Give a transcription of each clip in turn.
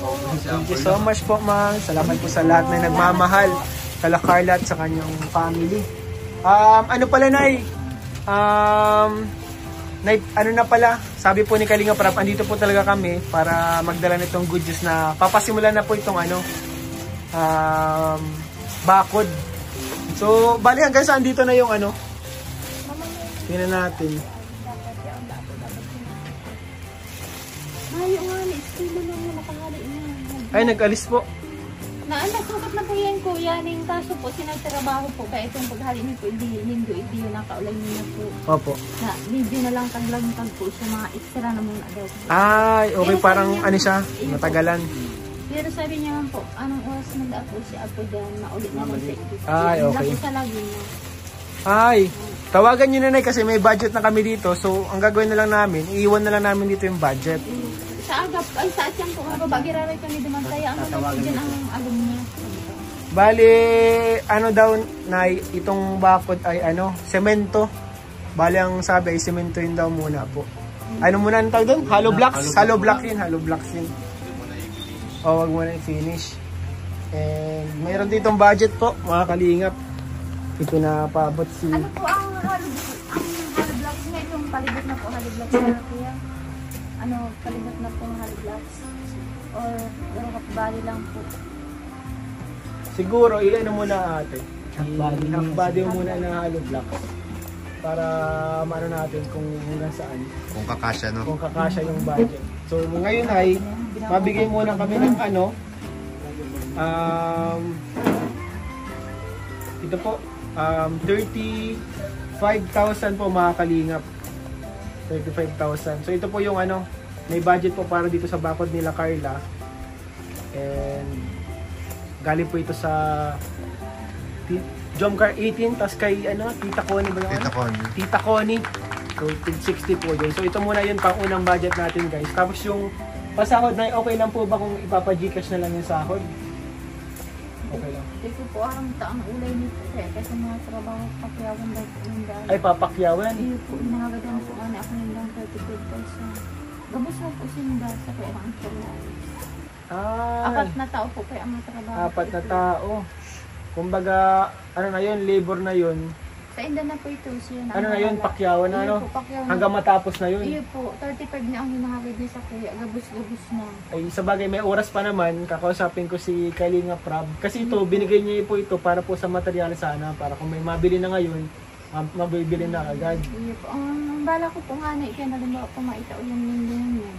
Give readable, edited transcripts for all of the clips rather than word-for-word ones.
Thank you so much po, ma'am. Salamat po sa lahat na nagmamahal kala Carla at sa kanyang family. Ano pala, Nay? Nay, ano na pala, sabi po ni Kalinga Prab, andito po talaga kami para magdala nitong good news na papasimulan na po itong bakod. So, bali hanggang saan dito na yung tingnan natin. Ay, nag-alis po. Nagsukat na po yan, kuya. Ning kaso po, sinagtrabaho po. Kaya itong paghali niyo po, hindi yun nakaulay niyo po. Opo. Na, hindi na lang taglangtag po siya. Mga extra na muna daw po. Ay, okay. Pero parang siya, matagalan. Pero sabi niya man po, anong oras mag-ako si Apo dyan, maulit na lang sa ito. Ay, okay. Lagi sa lagi niya. Ay, tawagan nyo na, Nay, kasi may budget na kami dito. So, ang gagawin na lang namin, iiwan na lang namin dito yung budget. Sa agap, ay sa atyang po, babagiraray kami dumantaya. Ano daw po dyan ang alam niya? Bali, daw, Nay, itong bakod ay semento. Bali, ang sabi ay semento yun daw muna po. Ano muna ang tawag doon? Hollow blocks? Hollow blocks yun. O, wag mo na i-finish. And mayroon ditong budget po, mga kalingap. Ito na paabot si... Ano po ang hollow blocks na itong palibot na po hollow blocks na kuya? Palibot na po hollow blocks? Or half body lang po? Siguro, muna ate. Half body muna ng hollow blocks. Para maano natin kung hanggang saan. Kung kakasya, no? Kung kakasya yung budget. So, ngayon ay, mabigay muna kami ng ito po, 35,000 po, mga kalingap. 35,000. So, ito po yung may budget po para dito sa bakod nila Carla. And, galing po ito sa Jomcar 18, tas kay Tita Connie ba yun? Tita Connie. So, 60 po yun. So, ito muna yun pang unang budget natin, guys. Tapos yung pasahod na, okay lang po ba kung ipapa-Gcash na lang yung sahod? Okay lang. Hindi ko po alam taang ulay nito. Kasi mga trabaho pakyawan daw po yung dahil. Ay, papakyawan? Iyo po, inahagadan po ako yung lang 35,000. Gabos mo po sinda sa kaya ang trabaho. Apat na tao po kaya ang trabaho. Apat na tao. Kumbaga, na yun, labor na yun. Sa inda na po ito siya. Na yun, pakyawan na hanggang matapos na yun. Iyo po, 35 na ang hinahagad niya sa kuya. Gabos-gabos na. Ay, sa bagay, may oras pa naman. Kakausapin ko si Kalinga Prab. Kasi ito, binigay niya po ito para po sa material sana. Para kung may mabili na ngayon, mabibili na agad. Iyo po. Ang bala ko po nga na kaya nalimbawa po maitao yung nindin yan.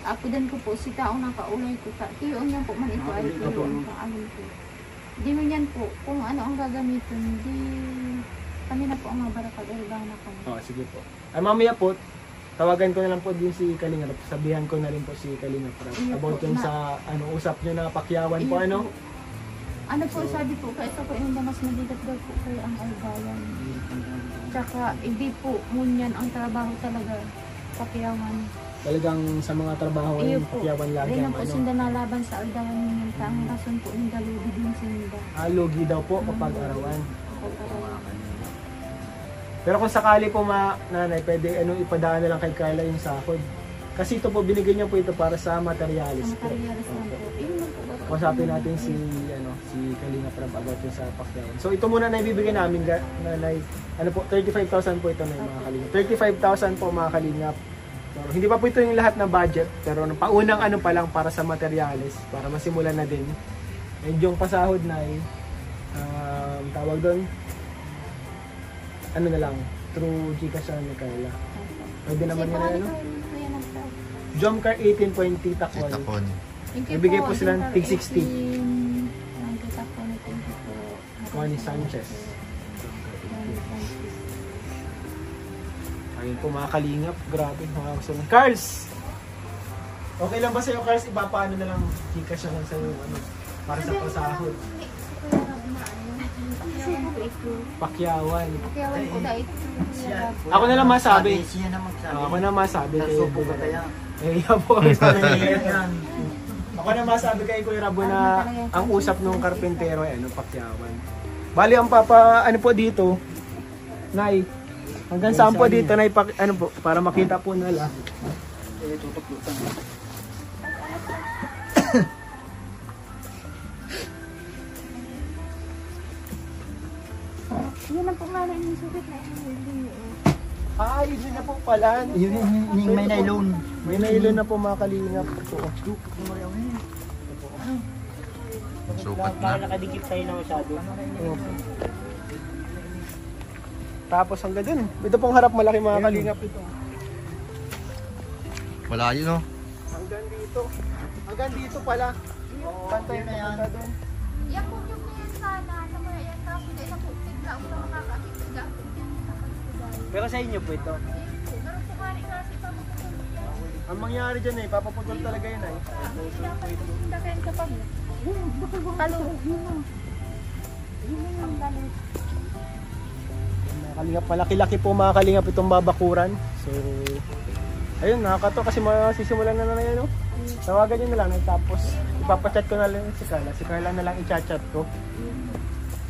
Ako din ko po, si taong nakaulay ko. Tiyoon yan po man ito ay tiyoon pa alam ko. Di mo yan po, kung ano ang gagamitin, kami na po ang mabarakag, na kami. Sige po. Ay, mamaya po, tawagan ko na lang po din si Kalinga. Sabihan ko na rin po si Kalinga about yun sa, usap nyo na pakyawan po, Ano po, sabi po, kaya ito po yung mas maligat daw po kayo ang albayan. Tsaka, hindi po, ngunyan ang trabaho talaga, pakyawan. Talagang sa mga trabaho ay pakyawan lagi. Rin po sinda nalaban sa aldawan ninyo. Ang rason po yung dalugi din sinda. Lugi daw po kapag arawan. Pero kung sakali po nanay, pwede ipadaan na lang kay Carla yung sahod. Kasi ito po, binigyan niya po ito para sa materialis. Sa materialis lang po. Kasapin natin si Kalinga Prab about yung sa pakyawan. So ito muna na ibibigay namin, nanay. 35,000 po ito na mga Kalingap. 35,000 po mga Kalingap. So, hindi pa po ito yung lahat na budget, pero paunang pa lang para sa materialis, para masimulan na din. And yung pasahod na tawag doon, na lang, through Gcash ni Carla. Pwede naman yun Jomcar 18 po yung Tita Connie. Ibigay po silang tig 60. Connie Sanchez. Ayun po mga Kalingap, grabe mga kasunod. Carls! Okay lang ba sa'yo, Carls? Ipapaano na lang Gcash na lang sa'yo para sa pasahod? Pakyawan. Pakyawan po dahil. Ako na lang masabi. Ako na masabi kayo po. Ako na masabi kay Kuya Rabo na ang usap ng karpentero ay pakyawan. Bali ang po dito, Nay, hanggang saan po dito, Nay, po, para makita po nila. ayos na po pala. Yung may nylon. May nylon na po mga kalingap. Sukat na. Nakadikit tayo na masyado. Tapos hanggang dun. Ito pong harap malaki mga kalingap ito. Malayo no? Hanggang dito. Hanggang dito pala. Pantay na yan. Yan po yung yan sana. Sa mga yan. Tapos na isang po. Tigla ako na makakakita. Pero sa inyo po ito. Pero kumari nga si Papa Putol. Ang mangyari dyan eh, papaputol talaga yun ay. Hindi kayo sa pag. Talo. Yun ang talo. Mga kalingap, malaki-laki po mga kalingap itong babakuran. So, ayun, nakakato kasi masisimulan na yan, no? Tawagan nyo na lang, tapos ipapachat ko na lang si Carla. Si Carla na lang i-chat ko.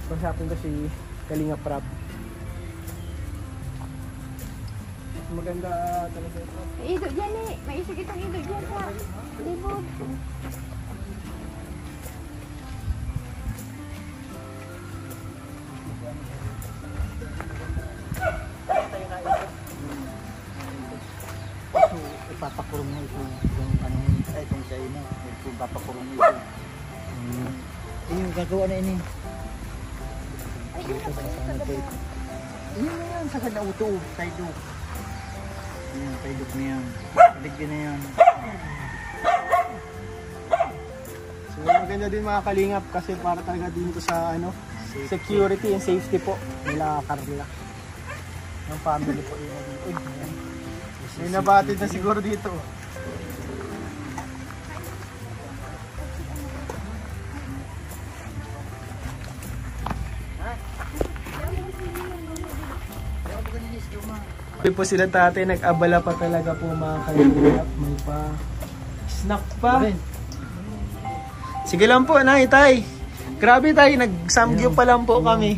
Pasapin ko si Kalingap Rap. Maganda talaga ito. May idog dyan eh. May isig itong idog dyan sa libog. So, ipapakurong na ito. Itong sa'yo na. Ipapakurong na ito. Yung gagawa na ini. Ay, yun na pala sa gaba. Yun na yan. Sa kada uto. Tayo. Ayan, tayo na yan. Bigyan na yan. So, maganda din mga kalingap kasi para talaga din ito sa ano, security and safety po nila Carla. Ng family po yun dito. May nabatid na siguro dito. Sabi po sila tatay, nag-abala pa talaga po mga kalingap. May pa snack pa. Sige lang po, Nay, Tay. Grabe tay, nag-samgyup pa lang po kami.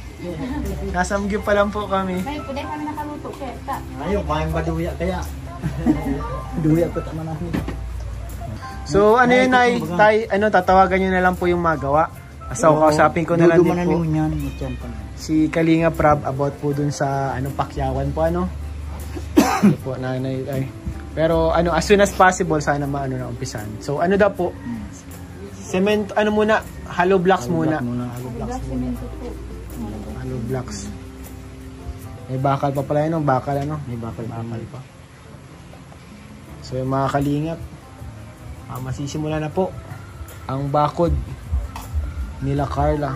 Nasamgyup pa lang po kami. May pwede kami nakaluto, Kerta. Ayaw, maing baduya kaya. Duya ko tama namin. So ano yun Nay, Tay, ano, tatawagan nyo na lang po yung magawa. So kausapin ko na lang din po si Kalinga Prab about po dun sa ano, pakyawan po ano. Ano po, nanay ay. Pero ano, as soon as possible sana maano na umpisan. So ano daw po? Cement, ano muna, hollow blocks muna. Hollow blocks muna. Hollow blocks. May bakal pa pala yun, bakal ano? May bakal pa. So yung mga kalingap, masisimula na po ang bakod nila Carla.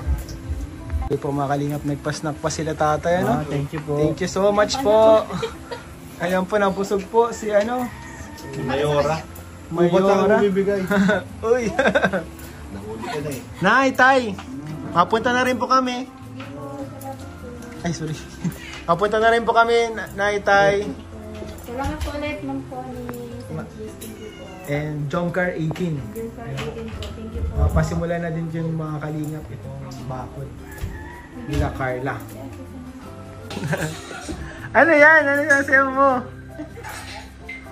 Okay po mga kalingap, nagpa-snack pa sila tatay ano? Thank you po. Thank you so much po. Ayan po, nabusog po si ano? Mayora. Mayora. Uy. Nay, Tay. Mapunta na rin po kami. Ay, sorry. Mapunta na rin po kami, Nay, Tay. Salamat po ulit, Ma'am Connie. And Jomcar 18. Thank you po. Pasimula na din yung mga kalingap itong bakod nila Carla. Ano yan? Ano yung sayo mo?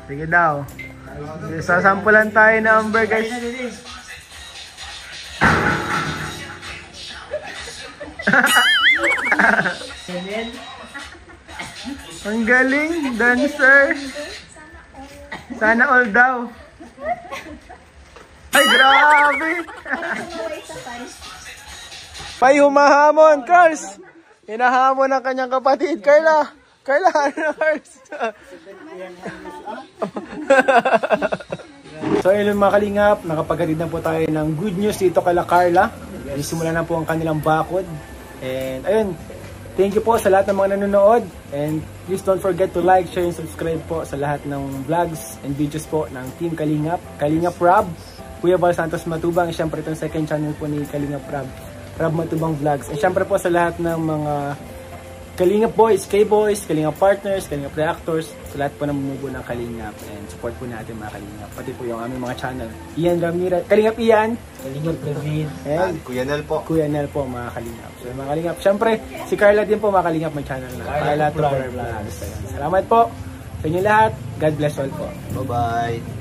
Sige daw. Sasampulan tayo ng Amber guys. Ang galing, dancer. Sana all daw. Ay, grabe. Pay humahamon, Cars. Hinahamon ang kanyang kapatid, Carla. Carla, ano, Cars? So ayun mga kalingap, nakapaghatid na po tayo ng good news dito kala Carla. Simula na po ang kanilang bakod. And ayun, thank you po sa lahat ng mga nanonood. And please don't forget to like, share, and subscribe po sa lahat ng vlogs and videos po ng Team Kalingap. Kalingap Rob, Kuya Val Santos Matubang. Siyempre itong second channel po ni Kalingap Rob, Rob Matubang Vlogs. And siyempre po sa lahat ng mga Kalingap Boys, K-Boys, Kalingap Partners, Kalingap Reactors, sa lahat po ng bumubuo ng Kalingap. And support po natin mga Kalingap. Pati po yung aming mga channel. Ian Ramirez, Kalingap Ian, Kalingap David, and Kuya Nel po. Kuya Nel po mga Kalingap. So mga Kalingap, syempre si Carla din po mga Kalingap may channel na. Carla Tuber Vlogs. Salamat po sa inyo lahat. God bless all po. Bye-bye.